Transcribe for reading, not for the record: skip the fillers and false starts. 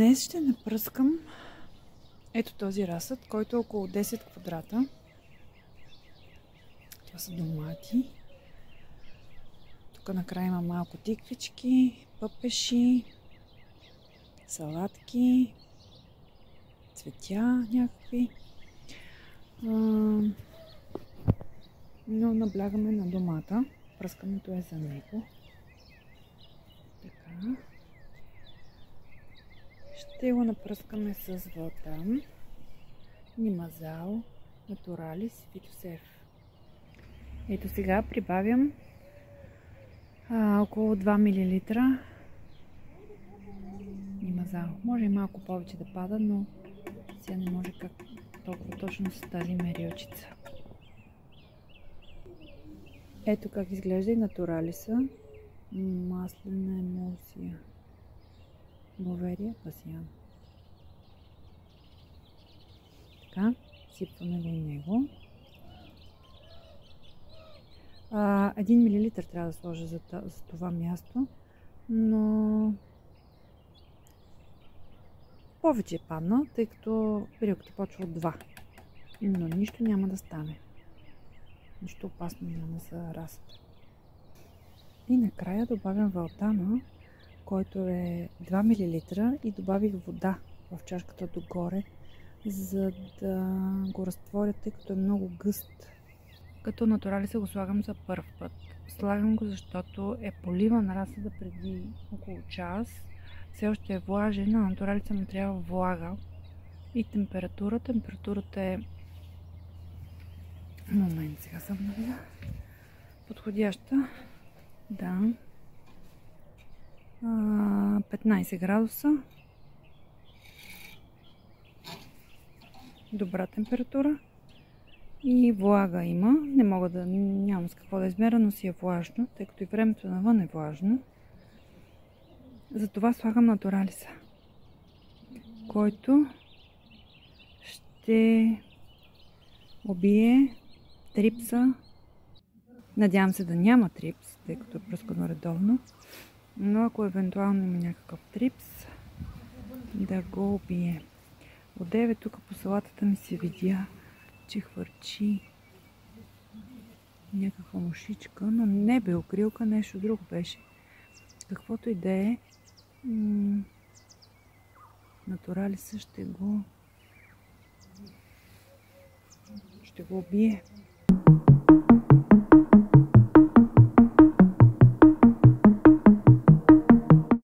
Днес ще напръскам ето този разсъд, който е около 10 квадрата. Това са домати. Тук накрая има малко тиквички, пъпеши, салатки, цветя някакви. Но наблягаме на домата. Пръскането е за него. Така. Ще го напръскаме с Вълтан, Нимазал, Натуралис, Фитосеф. Ето сега прибавям около 2 мл Нимазал. Може и малко повече да пада, но сега не може как толкова точно с тази мерилчица. Ето как изглежда и Натуралиса. Маслена емулсия. Боверия пасиан. Така, сипваме го и него. 1 мл трябва да сложа за това място, но повече падна, тъй като перилката почва от 2. Но нищо няма да стане. Нищо опасно няма за разсъда. И накрая добавям Вълтана, който е 2 мл и добавих вода в чашката догоре, за да го разтворя, тъй като е много гъст. Като Натуралиса го слагам за първ път. Слагам го, защото е поливан разсъда преди около час. Все още е влажен, на Натуралиса му трябва влага. И температурата е... Момент, сега съм навия. Подходяща. Да. 15 градуса. Добра температура. И влага има. Нямам с какво да измеря, но си е влажно, тъй като и времето навън е влажно. Затова слагам Натуралиса, който ще убие трипса. Надявам се да няма трипс, тъй като е пръскано редовно. Но ако евентуално има някакъв трипс, да го убие. Одеве тук по салатата ми се видя, че хвърчи някаква мушичка, но не белкрилка, нещо друго беше. Каквото и да е, Натуралиса ще го убие.